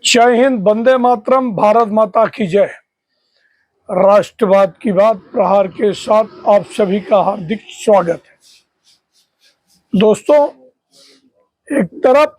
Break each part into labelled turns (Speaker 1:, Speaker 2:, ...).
Speaker 1: जय हिंद, वंदे मातरम, भारत माता की जय। राष्ट्रवाद की बात प्रहार के साथ आप सभी का हार्दिक स्वागत है। दोस्तों, एक तरफ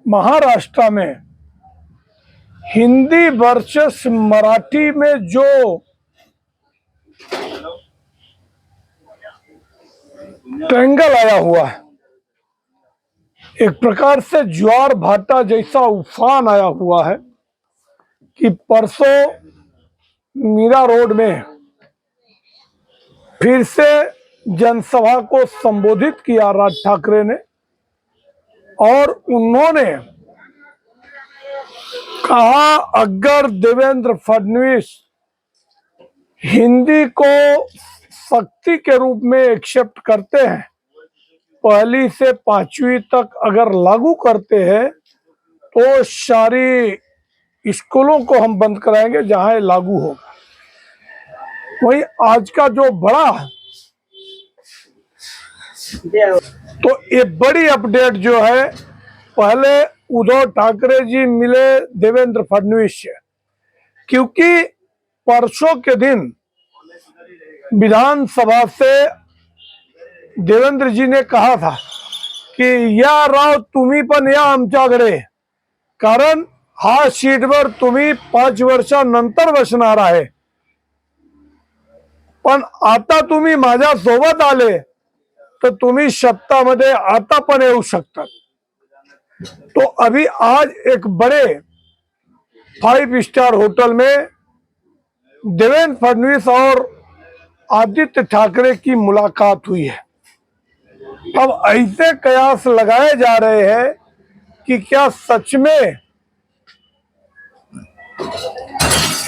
Speaker 1: महाराष्ट्र में हिंदी वर्सेस मराठी में जो ट्रेंगल आया हुआ है, एक प्रकार से ज्वार भाटा जैसा उफान आया हुआ है कि परसों मीरा रोड में फिर से जनसभा को संबोधित किया राज ठाकरे ने, और उन्होंने कहा अगर देवेंद्र फडणवीस हिंदी को शक्ति के रूप में एक्सेप्ट करते हैं, पहली से पांचवी तक अगर लागू करते हैं, तो सारी स्कूलों को हम बंद कराएंगे जहां लागू होगा। वही आज का जो बड़ा तो ये बड़ी अपडेट जो है, पहले उद्धव ठाकरे जी मिले देवेंद्र फडणवीस से, क्योंकि परसों के दिन विधानसभा से देवेंद्र जी ने कहा था की या राव तुम्ही पण या आमच्याकडे, कारण हा सीटवर तुम्ही 5 वर्षानंतर बसणार आहे, पण आता तुम्ही माझ्या सोबत आले तो तुम्ही सत्तामध्ये आता पण येऊ शकतात। तो अभी आज एक बड़े 5 स्टार होटल में देवेंद्र फडणवीस और आदित्य ठाकरे की मुलाकात हुई है। अब ऐसे कयास लगाए जा रहे हैं कि क्या सच में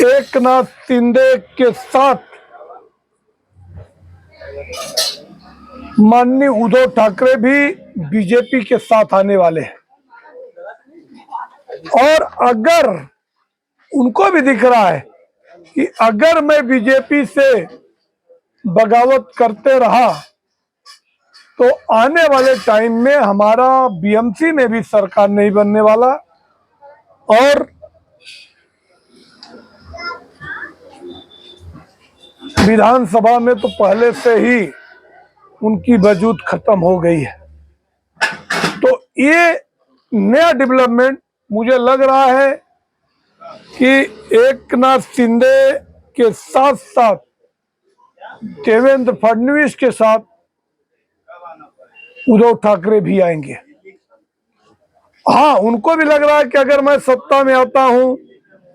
Speaker 1: एकनाथ शिंदे के साथ माननीय उद्धव ठाकरे भी बीजेपी के साथ आने वाले हैं, और अगर उनको भी दिख रहा है कि अगर मैं बीजेपी से बगावत करते रहा तो आने वाले टाइम में हमारा बीएमसी में भी सरकार नहीं बनने वाला, और विधानसभा में तो पहले से ही उनकी वजूद खत्म हो गई है। तो ये नया डेवलपमेंट मुझे लग रहा है कि एकनाथ शिंदे के साथ साथ देवेंद्र फडणवीस के साथ उद्धव ठाकरे भी आएंगे। हाँ, उनको भी लग रहा है कि अगर मैं सत्ता में आता हूं,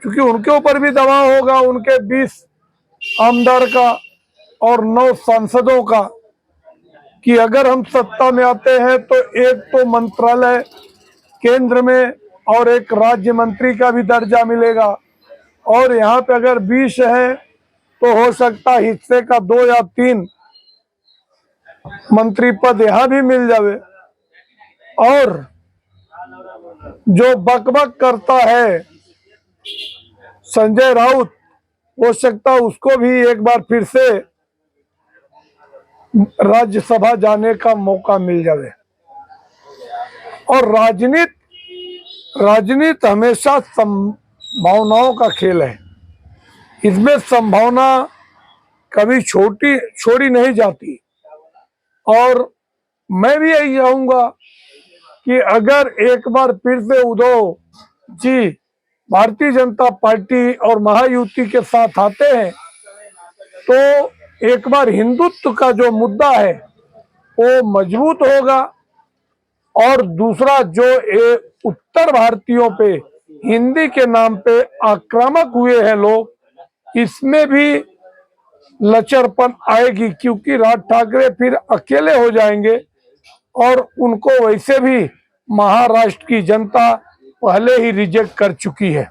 Speaker 1: क्योंकि उनके ऊपर भी दबाव होगा, उनके 20 आमदार का और 9 सांसदों का, कि अगर हम सत्ता में आते हैं तो एक तो मंत्रालय केंद्र में और एक राज्य मंत्री का भी दर्जा मिलेगा, और यहाँ पे अगर 20 है तो हो सकता हिस्से का 2 या 3 मंत्री पद यहाँ भी मिल जावे। और जो बकबक करता है संजय राउत, हो सकता उसको भी एक बार फिर से राज्यसभा जाने का मौका मिल जावे। और राजनीति हमेशा संभावनाओं का खेल है, इसमें संभावना कभी छोड़ी नहीं जाती। और मैं भी यही चाहूंगा कि अगर एक बार फिर से उद्धव जी भारतीय जनता पार्टी और महायुति के साथ आते हैं, तो एक बार हिंदुत्व का जो मुद्दा है वो मजबूत होगा, और दूसरा जो उत्तर भारतीयों पे हिंदी के नाम पे आक्रामक हुए हैं लोग, इसमें भी लचरपन आएगी, क्योंकि राज ठाकरे फिर अकेले हो जाएंगे, और उनको वैसे भी महाराष्ट्र की जनता पहले ही रिजेक्ट कर चुकी है।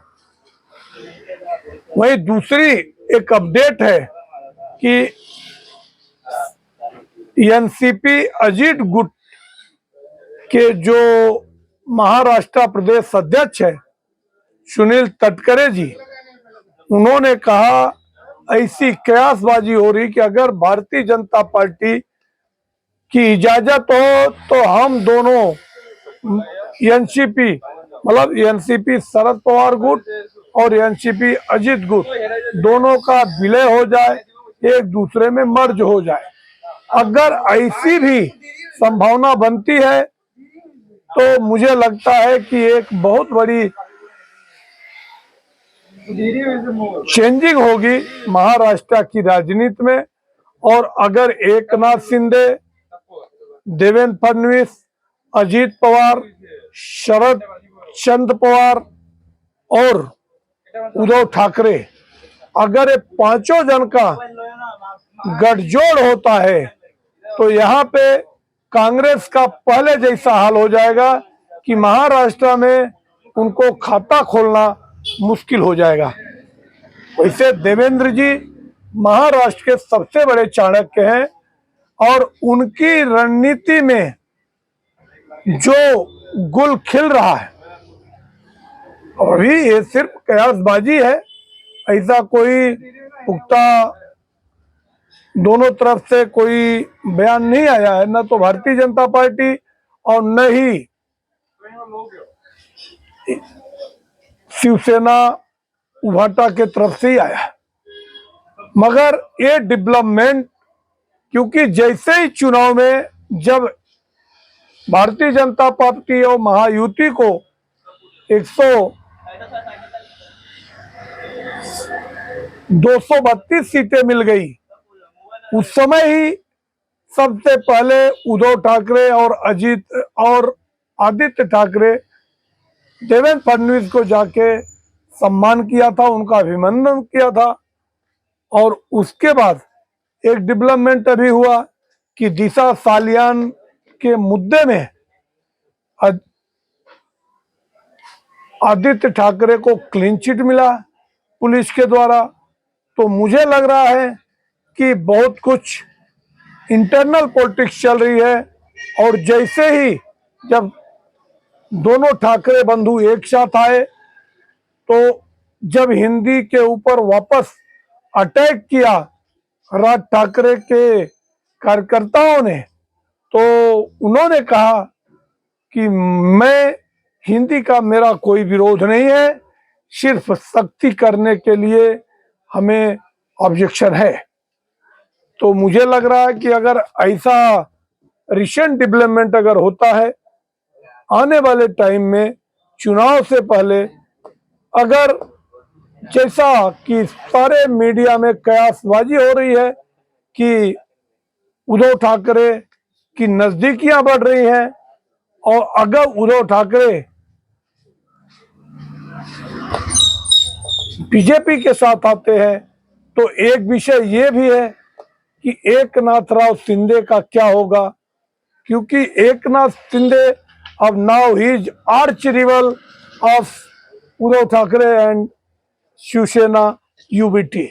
Speaker 1: वही दूसरी एक अपडेट है कि एनसीपी अजीत गुट के जो महाराष्ट्र प्रदेश अध्यक्ष है सुनील तटकरे जी, उन्होंने कहा ऐसी कयासबाजी हो रही कि अगर भारतीय जनता पार्टी की इजाजत हो तो हम दोनों एनसीपी मतलब एनसीपी शरद पवार गुट और एनसीपी अजित गुट दोनों का विलय हो जाए, एक दूसरे में मर्ज हो जाए। अगर ऐसी भी संभावना बनती है तो मुझे लगता है कि एक बहुत बड़ी चेंजिंग होगी महाराष्ट्र की राजनीति में। और अगर एकनाथ शिंदे, देवेंद्र फडणवीस, अजीत पवार, शरद चंद्र पवार और उद्धव ठाकरे, अगर ये पांचों जन का गठजोड़ होता है तो यहाँ पे कांग्रेस का पहले जैसा हाल हो जाएगा कि महाराष्ट्र में उनको खाता खोलना मुश्किल हो जाएगा। वैसे देवेंद्र जी महाराष्ट्र के सबसे बड़े चाणक्य हैं और उनकी रणनीति में जो गुल खिल रहा है, अभी ये सिर्फ कयासबाजी है, ऐसा कोई पुख्ता दोनों तरफ से कोई बयान नहीं आया है, न तो भारतीय जनता पार्टी और न ही शिवसेना उभाटा के तरफ से ही आया है। मगर ये डेवलपमेंट, क्योंकि जैसे ही चुनाव में जब भारतीय जनता पार्टी और महायुति को 232 सीटें मिल गई, उस समय ही सबसे पहले उद्धव ठाकरे और अजीत और आदित्य ठाकरे देवेंद्र फडणवीस को जाके सम्मान किया था, उनका अभिनंदन किया था। और उसके बाद एक डेवलपमेंट अभी हुआ कि दिशा सालियान के मुद्दे में आदित्य ठाकरे को क्लीन चिट मिला पुलिस के द्वारा। तो मुझे लग रहा है कि बहुत कुछ इंटरनल पॉलिटिक्स चल रही है। और जैसे ही जब दोनों ठाकरे बंधु एक साथ आए तो जब हिंदी के ऊपर वापस अटैक किया राज ठाकरे के कार्यकर्ताओं ने, तो उन्होंने कहा कि मैं हिंदी का मेरा कोई विरोध नहीं है, सिर्फ सख्ती करने के लिए हमें ऑब्जेक्शन है। तो मुझे लग रहा है कि अगर ऐसा रिसेंट डेवलपमेंट अगर होता है आने वाले टाइम में चुनाव से पहले, अगर जैसा कि सारे मीडिया में कयासबाजी हो रही है कि उद्धव ठाकरे की नजदीकियां बढ़ रही हैं, और अगर उद्धव ठाकरे बीजेपी के साथ आते हैं तो एक विषय ये भी है कि एकनाथ राव शिंदे का क्या होगा, क्योंकि एकनाथ शिंदे अब now he is arch rival of Uddhav Thackeray and Shiv Sena UBT.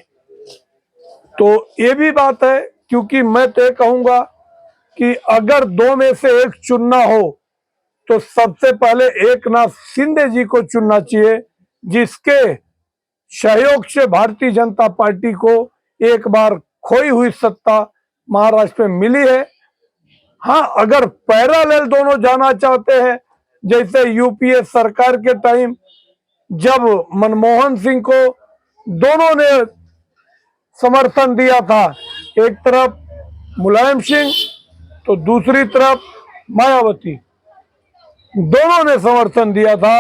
Speaker 1: तो ये भी बात है, क्योंकि मैं तो कहूंगा कि अगर दो में से एक चुनना हो तो सबसे पहले एकनाथ शिंदे जी को चुनना चाहिए, जिसके सहयोग से भारतीय जनता पार्टी को एक बार खोई हुई सत्ता महाराष्ट्र में मिली है। हाँ, अगर पैरेलल दोनों जाना चाहते हैं, जैसे यूपीए सरकार के टाइम जब मनमोहन सिंह को दोनों ने समर्थन दिया था, एक तरफ मुलायम सिंह तो दूसरी तरफ मायावती, दोनों ने समर्थन दिया था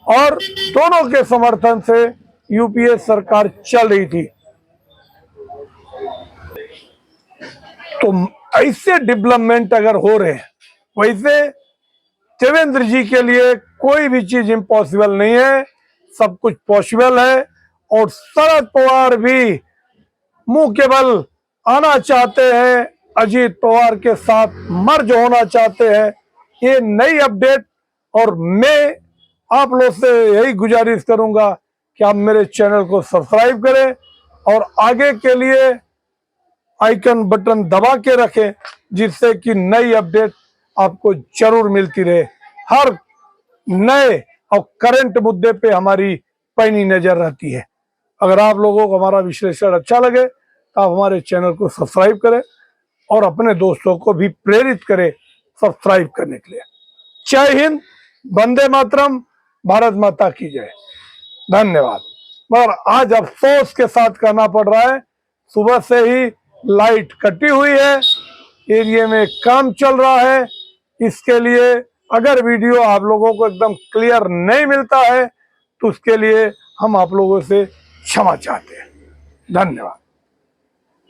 Speaker 1: और दोनों के समर्थन से यूपीए सरकार चल रही थी। तो ऐसे डेवलपमेंट अगर हो रहे हैं, वैसे देवेंद्र जी के लिए कोई भी चीज इम्पॉसिबल नहीं है, सब कुछ पॉसिबल है। और शरद पवार भी मुंह के बल आना चाहते हैं, अजीत पवार के साथ मर्ज होना चाहते हैं। ये नई अपडेट, और मैं आप लोग से यही गुजारिश करूंगा कि आप मेरे चैनल को सब्सक्राइब करें और आगे के लिए आइकन बटन दबा के रखें, जिससे कि नई अपडेट आपको जरूर मिलती रहे। हर नए और करंट मुद्दे पे हमारी पैनी नजर रहती है। अगर आप लोगों को हमारा विश्लेषण अच्छा लगे तो आप हमारे चैनल को सब्सक्राइब करें और अपने दोस्तों को भी प्रेरित करें सब्सक्राइब करने के लिए। जय हिंद, वंदे मातरम, भारत माता की जय। धन्यवाद। मगर आज अफसोस के साथ कहना पड़ रहा है, सुबह से ही लाइट कटी हुई है, एरिया में काम चल रहा है। इसके लिए अगर वीडियो आप लोगों को एकदम क्लियर नहीं मिलता है तो उसके लिए हम आप लोगों से क्षमा चाहते हैं। धन्यवाद।